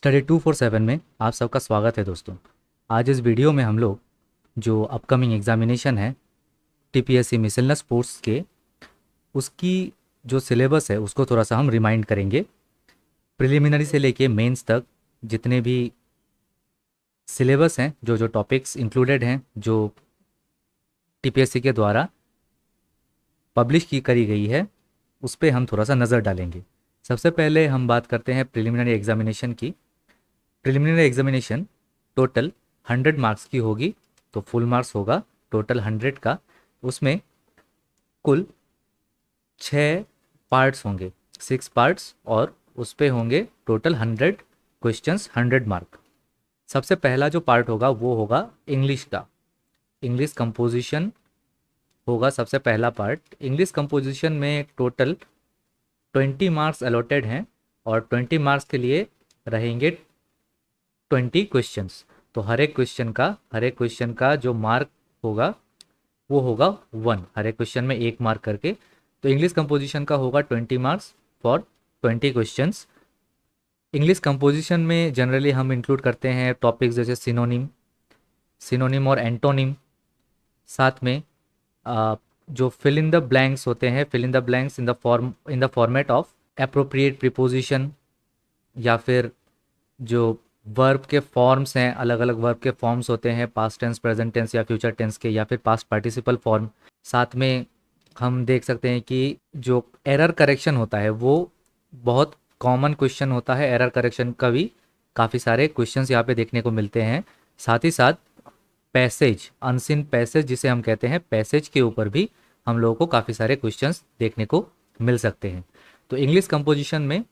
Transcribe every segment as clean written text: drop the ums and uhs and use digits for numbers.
Study 247 में आप सबका स्वागत है दोस्तों। आज इस वीडियो में हम लोग जो अपकमिंग एग्जामिनेशन है टीपीएससी मिसलेनियस पोस्ट के उसकी जो सिलेबस है उसको थोड़ा सा हम रिमाइंड करेंगे। प्रिलिमिनरी से लेके मेंस तक जितने भी सिलेबस हैं, जो जो टॉपिक्स इंक्लूडेड हैं, जो टीपीएससी के द्वारा पब्लिश की करी गई है, उस पर हम थोड़ा सा नज़र डालेंगे। सबसे पहले हम बात करते हैं प्रिलिमिनरी एग्जामिनेशन की। प्रिलिमिनरी एग्जामिनेशन टोटल 100 मार्क्स की होगी, तो फुल मार्क्स होगा टोटल 100 का। उसमें कुल 6 पार्ट्स होंगे, 6 पार्ट्स, और उस पे होंगे टोटल 100 क्वेश्चंस, 100 मार्क। सबसे पहला जो पार्ट होगा वो होगा इंग्लिश का। इंग्लिश कंपोजिशन होगा सबसे पहला पार्ट। इंग्लिश कंपोजिशन में टोटल 20 मार्क्स अलॉटेड हैं और 20 मार्क्स के लिए रहेंगे 20 क्वेश्चंस। तो हर एक क्वेश्चन का जो मार्क होगा वो होगा 1, हर एक क्वेश्चन में 1 मार्क करके। तो इंग्लिश कंपोजिशन का होगा 20 marks for 20 questions. English composition में जनरली हम इंक्लूड करते हैं टॉपिक्स जैसे सिनोनिम और एंटोनिम। साथ में जो फिल इन द ब्लैंक्स होते हैं, fill in the blanks in the format of appropriate preposition, या फिर जो वर्ब के फॉर्म्स हैं, अलग अलग वर्ब के फॉर्म्स होते हैं, पास्ट टेंस, प्रेजेंट टेंस या फ्यूचर टेंस के, या फिर पास्ट पार्टिसिपल फॉर्म। साथ में हम देख सकते हैं कि जो एरर करेक्शन होता है वो बहुत कॉमन क्वेश्चन होता है। एरर करेक्शन का भी काफ़ी सारे क्वेश्चंस यहाँ पे देखने को मिलते हैं। साथ ही साथ पैसेज, अनसीन पैसेज जिसे हम कहते हैं, पैसेज के ऊपर भी हम लोगों को काफ़ी सारे क्वेश्चंस देखने को मिल सकते हैं। तो इंग्लिश कंपोजिशन में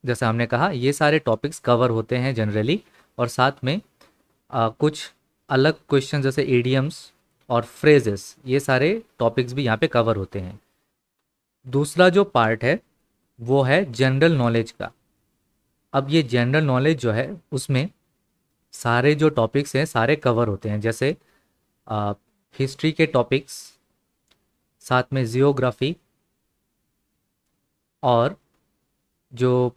जैसा हमने कहा ये सारे टॉपिक्स कवर होते हैं जनरली, और साथ में कुछ अलग क्वेश्चन जैसे इडियम्स और फ्रेजेस, ये सारे टॉपिक्स भी यहाँ पे कवर होते हैं। दूसरा जो पार्ट है वो है जनरल नॉलेज का। अब ये जनरल नॉलेज जो है उसमें सारे जो टॉपिक्स हैं सारे कवर होते हैं, जैसे हिस्ट्री के टॉपिक्स, साथ में जियोग्राफी, और जो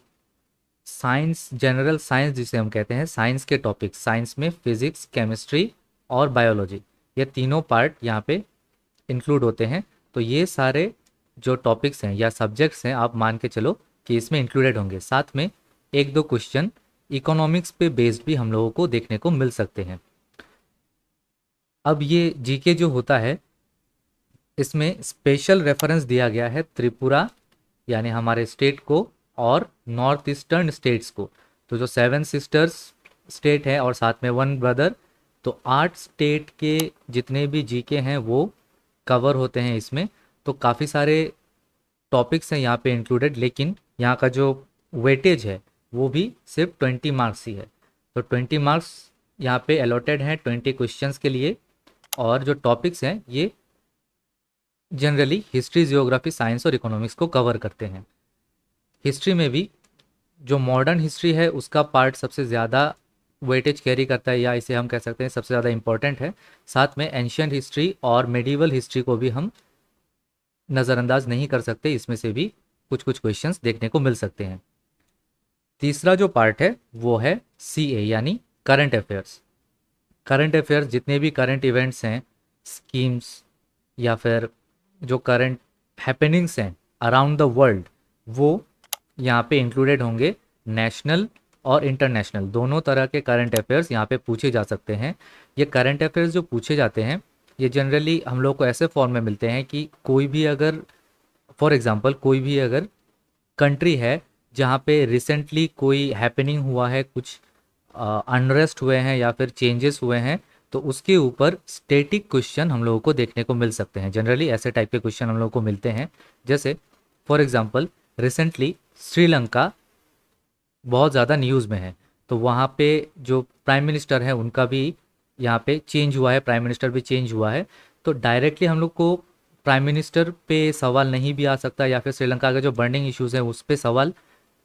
साइंस, जनरल साइंस जिसे हम कहते हैं, साइंस के टॉपिक्स, साइंस में फिजिक्स, केमिस्ट्री और बायोलॉजी, ये तीनों पार्ट यहाँ पे इंक्लूड होते हैं। तो ये सारे जो टॉपिक्स हैं या सब्जेक्ट्स हैं, आप मान के चलो कि इसमें इंक्लूडेड होंगे। साथ में 1-2 क्वेश्चन इकोनॉमिक्स पे बेस्ड भी हम लोगों को देखने को मिल सकते हैं। अब ये जीके जो होता है इसमें स्पेशल रेफरेंस दिया गया है त्रिपुरा यानी हमारे स्टेट को और नॉर्थ ईस्टर्न स्टेट्स को। तो जो 7 सिस्टर्स स्टेट है और साथ में 1 ब्रदर, तो 8 स्टेट के जितने भी जीके हैं वो कवर होते हैं इसमें। तो काफ़ी सारे टॉपिक्स हैं यहाँ पे इंक्लूडेड, लेकिन यहाँ का जो वेटेज है वो भी सिर्फ 20 मार्क्स ही है। तो 20 मार्क्स यहाँ पे अलॉटेड हैं 20 क्वेश्चंस के लिए, और जो टॉपिक्स हैं ये जनरली हिस्ट्री, जियोग्राफी, साइंस और इकोनॉमिक्स को कवर करते हैं। हिस्ट्री में भी जो मॉडर्न हिस्ट्री है उसका पार्ट सबसे ज़्यादा वेटेज कैरी करता है, या इसे हम कह सकते हैं सबसे ज़्यादा इम्पोर्टेंट है। साथ में एंशियंट हिस्ट्री और मेडिवल हिस्ट्री को भी हम नज़रअंदाज नहीं कर सकते, इसमें से भी कुछ कुछ क्वेश्चंस देखने को मिल सकते हैं। तीसरा जो पार्ट है वो है सीए यानी करंट अफेयर्स। करंट अफेयर्स जितने भी करंट इवेंट्स हैं, स्कीम्स, या फिर जो करंट हैपनिंग्स हैं अराउंड द वर्ल्ड, वो यहाँ पे इंक्लूडेड होंगे। नेशनल और इंटरनेशनल दोनों तरह के करंट अफेयर्स यहाँ पे पूछे जा सकते हैं। ये करंट अफेयर्स जो पूछे जाते हैं ये जनरली हम लोग को ऐसे फॉर्म में मिलते हैं कि कोई भी अगर, फॉर एग्जांपल, कोई भी अगर कंट्री है जहाँ पे रिसेंटली कोई हैपनिंग हुआ है, कुछ अनरेस्ट हुए हैं या फिर चेंजेस हुए हैं, तो उसके ऊपर स्टैटिक क्वेश्चन हम लोगों को देखने को मिल सकते हैं। जनरली ऐसे टाइप के क्वेश्चन हम लोगों को मिलते हैं। जैसे फॉर एग्जांपल रिसेंटली श्रीलंका बहुत ज़्यादा न्यूज़ में है, तो वहाँ पे जो प्राइम मिनिस्टर है उनका भी यहाँ पे चेंज हुआ है, प्राइम मिनिस्टर भी चेंज हुआ है। तो डायरेक्टली हम लोग को प्राइम मिनिस्टर पे सवाल नहीं भी आ सकता, या फिर श्रीलंका के जो बर्निंग इश्यूज़ हैं उस पर सवाल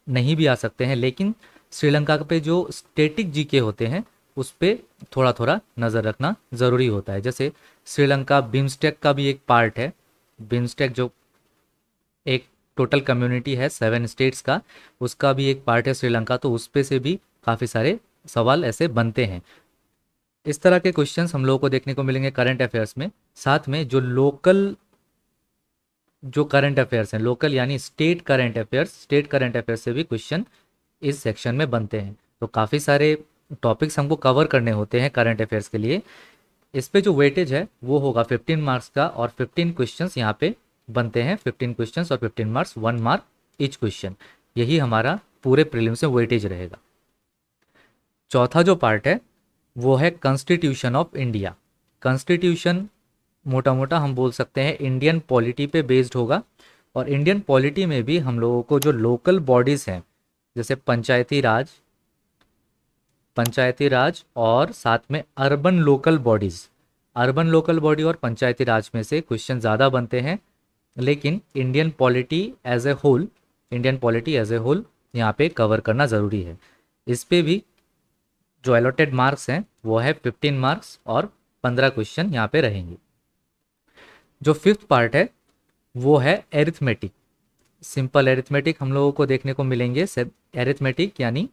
नहीं भी आ सकते हैं, लेकिन श्रीलंका पे जो स्टैटिक जीके होते हैं उस पर थोड़ा थोड़ा नज़र रखना ज़रूरी होता है। जैसे श्रीलंका बिम्स्टेक का भी एक पार्ट है। बिम्स्टेक जो एक टोटल कम्युनिटी है 7 स्टेट्स का, उसका भी एक पार्ट है श्रीलंका, तो उस पे से भी काफ़ी सारे सवाल ऐसे बनते हैं। इस तरह के क्वेश्चंस हम लोगों को देखने को मिलेंगे करंट अफेयर्स में। साथ में जो करंट अफेयर्स हैं, लोकल यानी स्टेट करंट अफेयर्स से भी क्वेश्चन इस सेक्शन में बनते हैं। तो काफ़ी सारे टॉपिक्स हमको कवर करने होते हैं करंट अफेयर्स के लिए। इस पे जो वेटेज है वो होगा 15 मार्क्स का, और 15 क्वेश्चंस यहाँ पे बनते हैं। 15 क्वेश्चंस और 15 मार्क्स, 1 मार्क ईच क्वेश्चन। यही हमारा पूरे प्रीलिम्स में वेटेज रहेगा। चौथा जो पार्ट है वो है कॉन्स्टिट्यूशन ऑफ इंडिया। कॉन्स्टिट्यूशन मोटा मोटा हम बोल सकते हैं इंडियन पॉलिटी पे बेस्ड होगा। और इंडियन पॉलिटी में भी हम लोगों को जो लोकल बॉडीज़ हैं, जैसे पंचायती राज और साथ में अर्बन लोकल बॉडी और पंचायती राज में से क्वेश्चन ज़्यादा बनते हैं। लेकिन Indian polity as a whole यहाँ पे कवर करना ज़रूरी है। इस पे भी जो अलॉटेड मार्क्स हैं वो है 15 मार्क्स और 15 क्वेश्चन यहाँ पे रहेंगे। जो फिफ्थ पार्ट है वो है एरिथमेटिक। सिंपल एरिथमेटिक हम लोगों को देखने को मिलेंगे। एरिथमेटिक यानी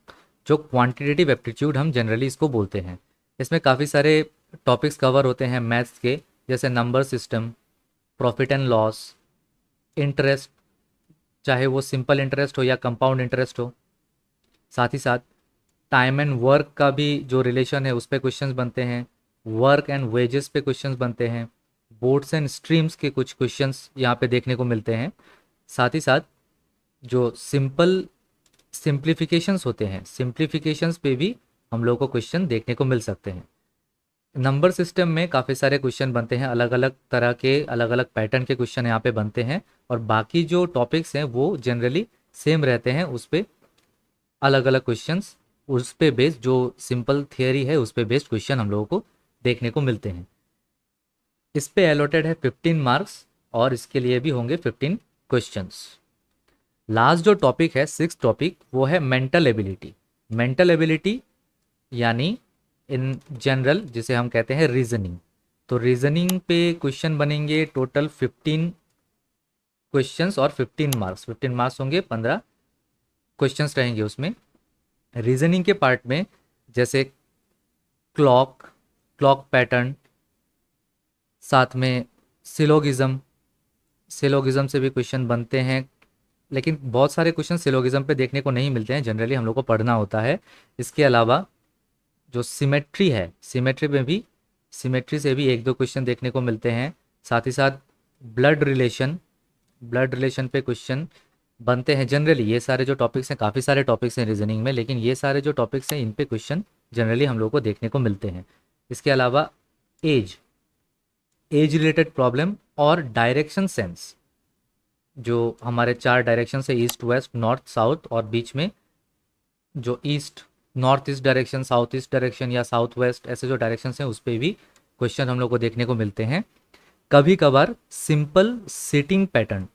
जो क्वांटिटेटिव एप्टीट्यूड हम जनरली इसको बोलते हैं। इसमें काफ़ी सारे टॉपिक्स कवर होते हैं मैथ्स के, जैसे number system, profit and loss, interest, चाहे वो सिंपल इंटरेस्ट हो या कंपाउंड इंटरेस्ट हो। साथ ही साथ टाइम एंड वर्क का भी जो रिलेशन है उस पर क्वेश्चंस बनते हैं। वर्क एंड वेजेस पे क्वेश्चंस बनते हैं। बोर्ड्स एंड स्ट्रीम्स के कुछ क्वेश्चंस यहाँ पे देखने को मिलते हैं। साथ ही साथ जो सिंप्लीफिकेशंस होते हैं, सिंप्लीफिकेशंस पे भी हम लोगों को क्वेश्चन देखने को मिल सकते हैं। नंबर सिस्टम में काफ़ी सारे क्वेश्चन बनते हैं, अलग अलग तरह के अलग अलग पैटर्न के क्वेश्चन यहाँ पे बनते हैं। और बाकी जो टॉपिक्स हैं वो जनरली सेम रहते हैं, उस पर अलग अलग क्वेश्चंस, उस पे बेस्ड जो सिंपल थियरी है उस पे बेस्ड क्वेश्चन हम लोगों को देखने को मिलते हैं। इस पे अलॉटेड है 15 मार्क्स और इसके लिए भी होंगे 15 क्वेश्चंस। लास्ट जो टॉपिक है, सिक्स्थ टॉपिक, वो है मेंटल एबिलिटी। मेंटल एबिलिटी यानी इन जनरल जिसे हम कहते हैं रीजनिंग। तो रीजनिंग पे क्वेश्चन बनेंगे टोटल 15 क्वेश्चंस और 15 मार्क्स। 15 मार्क्स होंगे, 15 क्वेश्चंस रहेंगे उसमें। रीजनिंग के पार्ट में जैसे क्लॉक पैटर्न, साथ में सिलोगिज्म से भी क्वेश्चन बनते हैं। लेकिन बहुत सारे क्वेश्चन सिलोगिज्म पे देखने को नहीं मिलते हैं, जनरली हम लोग को पढ़ना होता है। इसके अलावा जो सिमेट्री है, सिमेट्री से भी एक दो क्वेश्चन देखने को मिलते हैं। साथ ही साथ ब्लड रिलेशन पे क्वेश्चन बनते हैं जनरली। ये सारे जो टॉपिक्स हैं, काफ़ी सारे टॉपिक्स हैं रीजनिंग में, लेकिन ये सारे जो टॉपिक्स हैं इन पे क्वेश्चन जनरली हम लोग को देखने को मिलते हैं। इसके अलावा एज रिलेटेड प्रॉब्लम और डायरेक्शन सेंस, जो हमारे 4 डायरेक्शन है, ईस्ट वेस्ट नॉर्थ साउथ, और बीच में जो north east direction, south east direction या साउथ वेस्ट, ऐसे जो डायरेक्शन हैं उस पर भी क्वेश्चन हम लोग को देखने को मिलते हैं। कभी कभार सिंपल सिटिंग पैटर्न,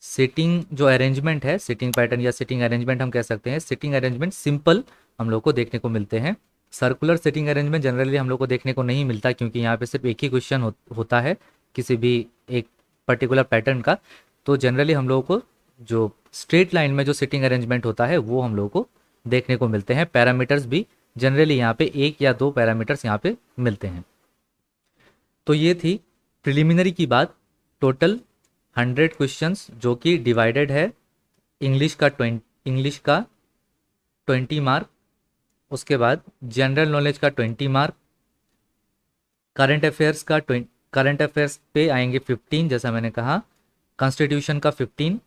सिटिंग जो अरेंजमेंट है, सिटिंग पैटर्न या सिटिंग अरेंजमेंट हम कह सकते हैं, सिटिंग अरेंजमेंट सिंपल हम लोग को देखने को मिलते हैं। सर्कुलर सिटिंग अरेंजमेंट जनरली हम लोग को देखने को नहीं मिलता, क्योंकि यहाँ पे सिर्फ एक ही क्वेश्चन होता है किसी भी एक पर्टिकुलर पैटर्न का। तो जनरली हम लोगों को जो स्ट्रेट लाइन में जो सिटिंग अरेंजमेंट होता है वो हम लोग को देखने को मिलते हैं। पैरामीटर्स भी जनरली यहाँ पे 1 या 2 पैरामीटर्स यहाँ पे मिलते हैं। तो ये थी प्रिलिमिनरी की बात। टोटल 100 क्वेश्चंस जो कि डिवाइडेड है। इंग्लिश का 20 मार्क, उसके बाद जनरल नॉलेज का 20 मार्क, करंट अफेयर्स पे आएंगे 15 जैसा मैंने कहा, कॉन्स्टिट्यूशन का 15,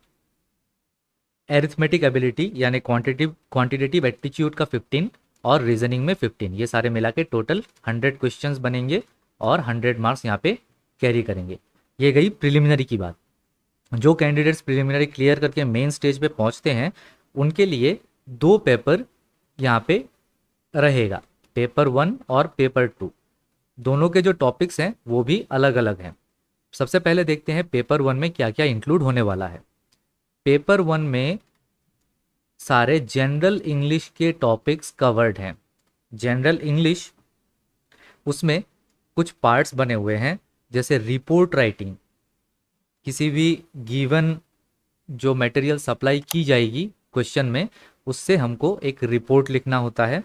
एरिथमेटिक एबिलिटी यानी क्वांटिटेटिव एप्टीट्यूड का 15 और रीजनिंग में 15। ये सारे मिला के टोटल 100 क्वेश्चंस बनेंगे और 100 मार्क्स यहाँ पे कैरी करेंगे। ये गई प्रिलिमिनरी की बात। जो कैंडिडेट्स प्रिलिमिनरी क्लियर करके मेन स्टेज पे पहुँचते हैं उनके लिए 2 पेपर यहाँ पे रहेगा, पेपर 1 और पेपर 2। दोनों के जो टॉपिक्स हैं वो भी अलग अलग हैं। सबसे पहले देखते हैं पेपर 1 में क्या क्या इंक्लूड होने वाला है। पेपर 1 में सारे जनरल इंग्लिश के टॉपिक्स कवर्ड हैं। जनरल इंग्लिश, उसमें कुछ पार्ट्स बने हुए हैं, जैसे रिपोर्ट राइटिंग। किसी भी गिवन जो मटेरियल सप्लाई की जाएगी क्वेश्चन में, उससे हमको एक रिपोर्ट लिखना होता है।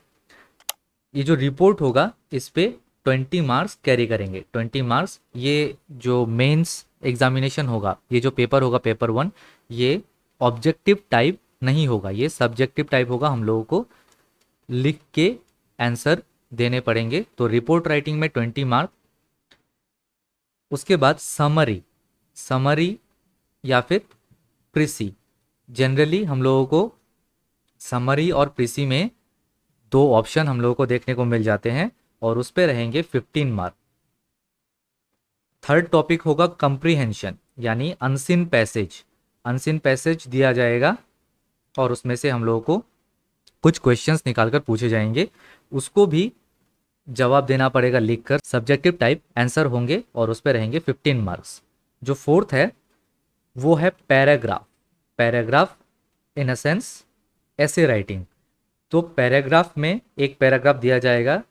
ये जो रिपोर्ट होगा इस पे 20 मार्क्स कैरी करेंगे। 20 मार्क्स ये जो मेंस एग्जामिनेशन होगा, ये जो पेपर होगा पेपर 1, ये ऑब्जेक्टिव टाइप नहीं होगा, ये सब्जेक्टिव टाइप होगा। हम लोगों को लिख के आंसर देने पड़ेंगे। तो रिपोर्ट राइटिंग में 20 मार्क। उसके बाद समरी, समरी या फिर प्रीसी। जनरली हम लोगों को समरी और प्रीसी में दो ऑप्शन हम लोगों को देखने को मिल जाते हैं और उस पे रहेंगे 15 मार्क। थर्ड टॉपिक होगा कंप्रीहेंशन यानी अनसीन पैसेज। अनसीन पैसेज दिया जाएगा और उसमें से हम लोगों को कुछ क्वेश्चंस निकालकर पूछे जाएंगे, उसको भी जवाब देना पड़ेगा लिखकर। सब्जेक्टिव टाइप आंसर होंगे और उस पर रहेंगे 15 मार्क्स। जो फोर्थ है वो है paragraph. Paragraph in a sense ऐसे राइटिंग। तो पैराग्राफ में एक पैराग्राफ दिया जाएगा,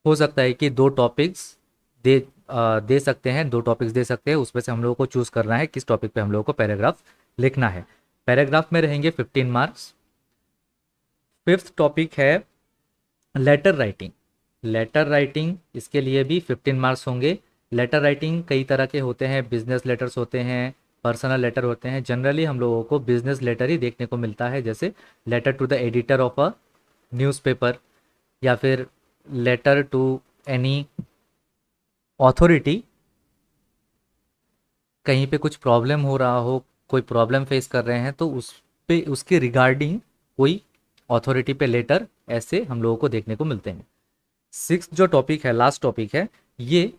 हो सकता है कि दो टॉपिक्स दे सकते हैं, दो टॉपिक्स दे सकते हैं, उसमें से हम लोगों को चूज करना है किस टॉपिक पे हम लोगों को पैराग्राफ लिखना है। पैराग्राफ में रहेंगे 15 मार्क्स। फिफ्थ टॉपिक है लेटर राइटिंग। लेटर राइटिंग, इसके लिए भी 15 मार्क्स होंगे। लेटर राइटिंग कई तरह के होते हैं, बिजनेस लेटर्स होते हैं, पर्सनल लेटर होते हैं। जनरली हम लोगों को बिजनेस लेटर ही देखने को मिलता है, जैसे letter to the editor of a newspaper या फिर लेटर टू एनी ऑथोरिटी। कहीं पे कुछ प्रॉब्लम हो रहा हो, कोई प्रॉब्लम फेस कर रहे हैं तो उस पे उसके रिगार्डिंग कोई अथॉरिटी पे लेटर, ऐसे हम लोगों को देखने को मिलते हैं। सिक्स जो टॉपिक है, लास्ट टॉपिक है, ये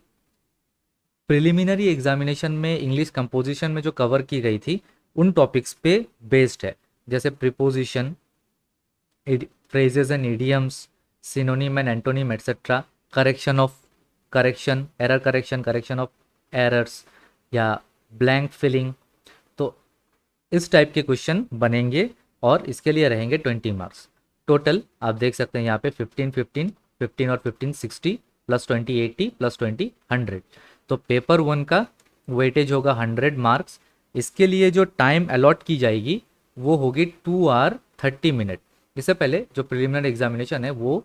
प्रिलिमिनरी एग्जामिनेशन में इंग्लिश कंपोजिशन में जो कवर की गई थी उन टॉपिक्स पे बेस्ड है, जैसे preposition, phrases and idioms, synonym and antonym etcetera, correction of correction, error correction, correction of errors या ब्लैंक फिलिंग। तो इस टाइप के क्वेश्चन बनेंगे और इसके लिए रहेंगे 20 मार्क्स। टोटल आप देख सकते हैं यहाँ पे 15 15 15 और 15 60 प्लस 20 80 प्लस 20 100। तो पेपर 1 का वेटेज होगा 100 मार्क्स। इसके लिए जो टाइम अलॉट की जाएगी वो होगी 2 आवर 30 मिनट। इससे पहले जो प्रिलिमिनरी एग्जामिनेशन है वो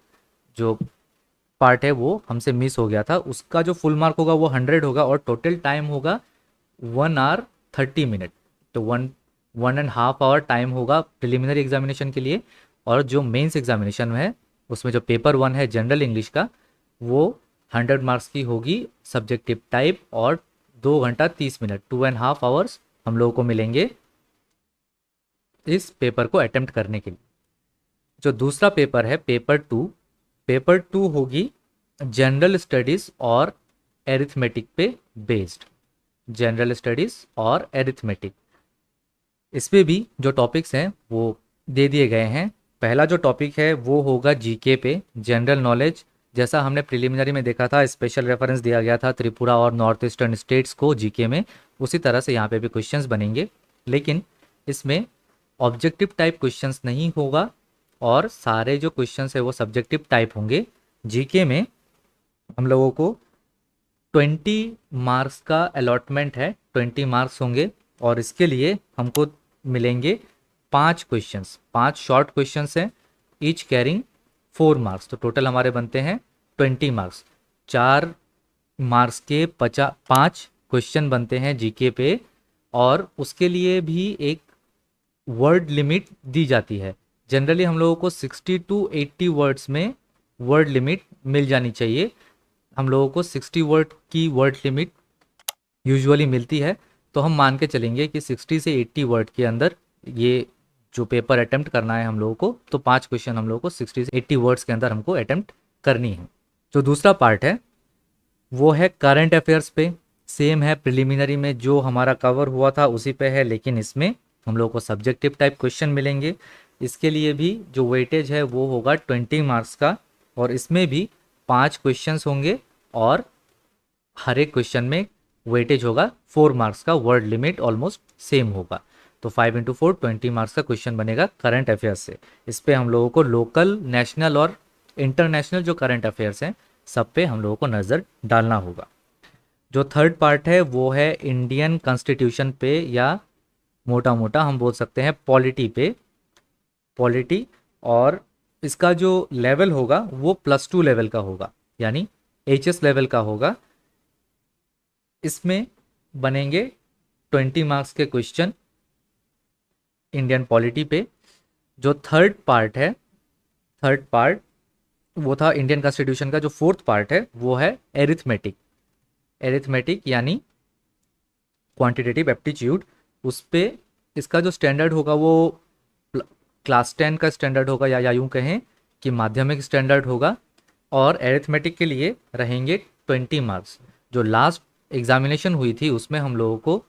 जो पार्ट है वो हमसे मिस हो गया था, उसका जो फुल मार्क होगा वो 100 होगा और टोटल टाइम होगा 1 आवर 30 मिनट। तो 1.5 आवर टाइम होगा प्रिलिमिनरी एग्जामिनेशन के लिए। और जो मेंस एग्जामिनेशन है उसमें जो पेपर 1 है जनरल इंग्लिश का, वो 100 मार्क्स की होगी सब्जेक्टिव टाइप और 2 घंटा 30 मिनट, 2.5 आवर्स हम लोगों को मिलेंगे इस पेपर को अटेम्प्ट करने के लिए। जो दूसरा पेपर है पेपर 2, पेपर 2 होगी जनरल स्टडीज और एरिथमेटिक पे बेस्ड। जनरल स्टडीज और एरिथमेटिक, इसमें भी जो टॉपिक्स हैं वो दे दिए गए हैं। पहला जो टॉपिक है वो होगा जीके पे, जनरल नॉलेज। जैसा हमने प्रिलिमिनरी में देखा था, स्पेशल रेफरेंस दिया गया था त्रिपुरा और नॉर्थ ईस्टर्न स्टेट्स को जीके में, उसी तरह से यहाँ पे भी क्वेश्चंस बनेंगे, लेकिन इसमें ऑब्जेक्टिव टाइप क्वेश्चंस नहीं होगा और सारे जो क्वेश्चंस है वो सब्जेक्टिव टाइप होंगे। जीके में हम लोगों को 20 मार्क्स का अलॉटमेंट है, 20 मार्क्स होंगे और इसके लिए हमको मिलेंगे 5 क्वेश्चंस, 5 शॉर्ट क्वेश्चंस हैं, ईच कैरिंग 4 मार्क्स। तो टोटल हमारे बनते हैं 20 मार्क्स। 4 मार्क्स के 5 क्वेश्चन बनते हैं जीके पे और उसके लिए भी एक वर्ड लिमिट दी जाती है। जनरली हम लोगों को 60 टू 80 वर्ड्स में वर्ड लिमिट मिल जानी चाहिए। हम लोगों को 60 वर्ड की वर्ड लिमिट यूजुअली मिलती है, तो हम मान के चलेंगे कि 60 से 80 वर्ड के अंदर ये जो पेपर अटेम्प्ट करना है हम लोगों को, तो 5 क्वेश्चन हम लोगों को 60 से 80 वर्ड्स के अंदर हमको अटेम्प्ट करनी है। जो दूसरा पार्ट है वो है करंट अफेयर्स पे। सेम है प्रिलिमिनरी में जो हमारा कवर हुआ था उसी पे है, लेकिन इसमें हम लोगों को सब्जेक्टिव टाइप क्वेश्चन मिलेंगे। इसके लिए भी जो वेटेज है वो होगा 20 मार्क्स का और इसमें भी 5 क्वेश्चंस होंगे और हर एक क्वेश्चन में वेटेज होगा 4 मार्क्स का, वर्ड लिमिट ऑलमोस्ट सेम होगा। तो 5 इंटू 4 20 मार्क्स का क्वेश्चन बनेगा करंट अफेयर्स से। इस पे हम लोगों को लोकल, नेशनल और इंटरनेशनल जो करंट अफेयर्स हैं सब पे हम लोगों को नज़र डालना होगा। जो थर्ड पार्ट है वो है इंडियन कॉन्स्टिट्यूशन पे, या मोटा मोटा हम बोल सकते हैं पॉलिटी पे। पॉलिटी, और इसका जो लेवल होगा वो +2 लेवल का होगा, यानी HS लेवल का होगा। इसमें बनेंगे 20 मार्क्स के क्वेश्चन इंडियन पॉलिटी पे। जो थर्ड पार्ट वो था इंडियन कॉन्स्टिट्यूशन का। जो फोर्थ पार्ट है वो है एरिथमेटिक यानी क्वांटिटेटिव एप्टीट्यूड। उस पे इसका जो स्टैंडर्ड होगा वो क्लास 10 का स्टैंडर्ड होगा, या यूं कहें कि माध्यमिक स्टैंडर्ड होगा। और एरिथमेटिक के लिए रहेंगे 20 मार्क्स। जो लास्ट एग्जामिनेशन हुई थी उसमें हम लोगों को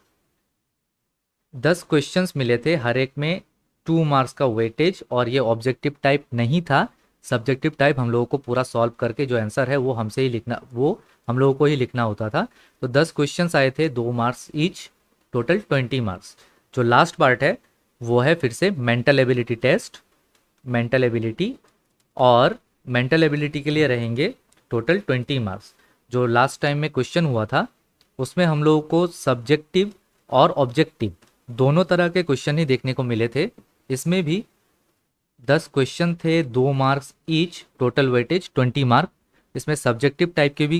10 क्वेश्चंस मिले थे, हर एक में 2 मार्क्स का वेटेज, और ये ऑब्जेक्टिव टाइप नहीं था, सब्जेक्टिव टाइप। हम लोगों को पूरा सॉल्व करके जो आंसर है वो हम लोगों को ही लिखना होता था। तो 10 क्वेश्चंस आए थे, 2 मार्क्स ईच, टोटल 20 मार्क्स। जो लास्ट पार्ट है वो है फिर से mental ability test, mental ability, और मेंटल एबिलिटी के लिए रहेंगे टोटल 20 मार्क्स। जो लास्ट टाइम में क्वेश्चन हुआ था उसमें हम लोगों को सब्जेक्टिव और ऑब्जेक्टिव दोनों तरह के क्वेश्चन ही देखने को मिले थे। इसमें भी 10 क्वेश्चन थे, 2 marks each, total weightage 20 mark. इसमें सब्जेक्टिव टाइप के भी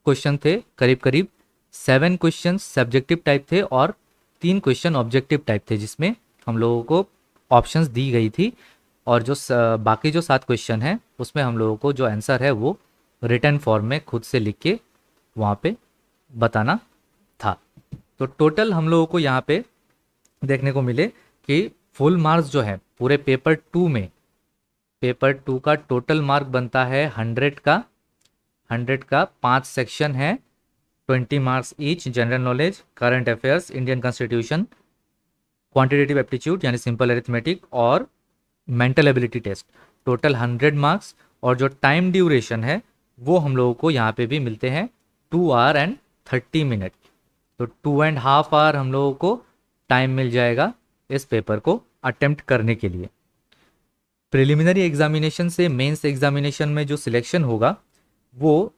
क्वेश्चन थे, करीब करीब 7 क्वेश्चन सब्जेक्टिव टाइप थे और 3 क्वेश्चन ऑब्जेक्टिव टाइप थे, जिसमें हम लोगों को ऑप्शंस दी गई थी। और जो बाकी जो 7 क्वेश्चन हैं उसमें हम लोगों को जो आंसर है वो रिटन फॉर्म में खुद से लिख के वहाँ पे बताना था। तो टोटल हम लोगों को यहाँ पे देखने को मिले कि फुल मार्क्स जो है पूरे पेपर 2 का टोटल मार्क बनता है 100 का 5 सेक्शन है, 20 marks each. General knowledge, current affairs, Indian constitution, quantitative aptitude यानी सिंपल अरिथमेटिक, और mental ability test, total 100 marks. और जो टाइम ड्यूरेशन है वो हम लोगों को यहाँ पे भी मिलते हैं 2 आवर एंड 30 मिनट। तो 2.5 आवर हम लोगों को टाइम मिल जाएगा इस पेपर को अटेम्प्ट करने के लिए। प्रिलिमिनरी एग्जामिनेशन से मेंस एग्जामिनेशन में जो सिलेक्शन होगा वो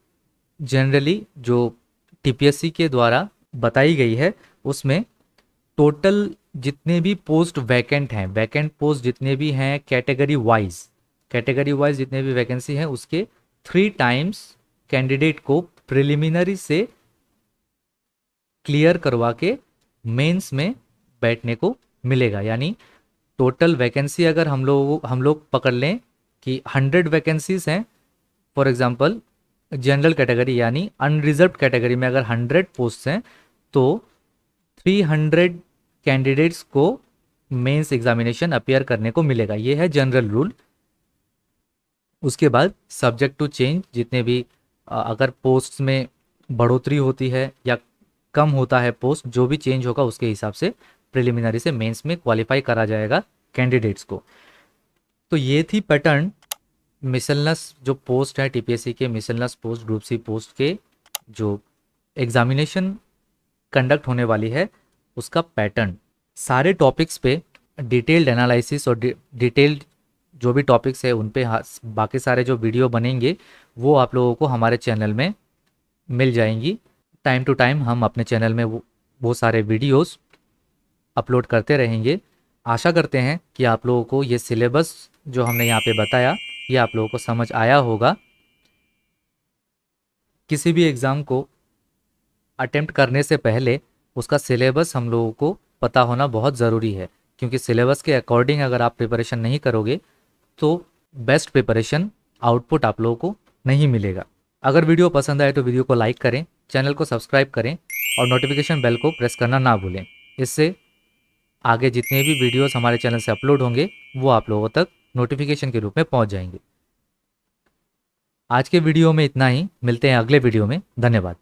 जनरली जो TPSC के द्वारा बताई गई है उसमें टोटल जितने भी पोस्ट वैकेंट हैं, वैकेंट पोस्ट जितने भी हैं कैटेगरी वाइज जितने भी वैकेंसी हैं उसके 3 टाइम्स कैंडिडेट को प्रिलिमिनरी से क्लियर करवा के मेंस में बैठने को मिलेगा। यानी टोटल वैकेंसी अगर हम लोग पकड़ लें कि 100 वैकेंसीज हैं, फॉर एग्जांपल जनरल कैटेगरी यानी अनरिजर्व कैटेगरी में अगर 100 पोस्ट हैं तो 300 कैंडिडेट्स को मेंस एग्जामिनेशन अपीयर करने को मिलेगा। ये है जनरल रूल। उसके बाद सब्जेक्ट टू चेंज, जितने भी अगर पोस्ट्स में बढ़ोतरी होती है या कम होता है पोस्ट, जो भी चेंज होगा उसके हिसाब से प्रिलिमिनरी से मेंस में क्वालिफाई करा जाएगा कैंडिडेट्स को। तो ये थी पैटर्न मिसलनस जो पोस्ट है TPSC के, मिसलनस पोस्ट, ग्रुप C पोस्ट के जो एग्जामिनेशन कंडक्ट होने वाली है उसका पैटर्न। सारे टॉपिक्स पे डिटेल्ड एनालिसिस और डिटेल्ड जो भी टॉपिक्स है उन पे बाकी सारे जो वीडियो बनेंगे वो आप लोगों को हमारे चैनल में मिल जाएंगी। टाइम टू टाइम हम अपने चैनल में वो सारे वीडियोस अपलोड करते रहेंगे। आशा करते हैं कि आप लोगों को ये सिलेबस जो हमने यहाँ पे बताया ये आप लोगों को समझ आया होगा। किसी भी एग्ज़ाम को अटेम्प्ट करने से पहले उसका सिलेबस हम लोगों को पता होना बहुत ज़रूरी है, क्योंकि सिलेबस के अकॉर्डिंग अगर आप प्रिपरेशन नहीं करोगे तो बेस्ट प्रिपरेशन आउटपुट आप लोगों को नहीं मिलेगा। अगर वीडियो पसंद आए तो वीडियो को लाइक करें, चैनल को सब्सक्राइब करें और नोटिफिकेशन बेल को प्रेस करना ना भूलें। इससे आगे जितने भी वीडियोस हमारे चैनल से अपलोड होंगे वो आप लोगों तक नोटिफिकेशन के रूप में पहुंच जाएंगे। आज के वीडियो में इतना ही, मिलते हैं अगले वीडियो में। धन्यवाद।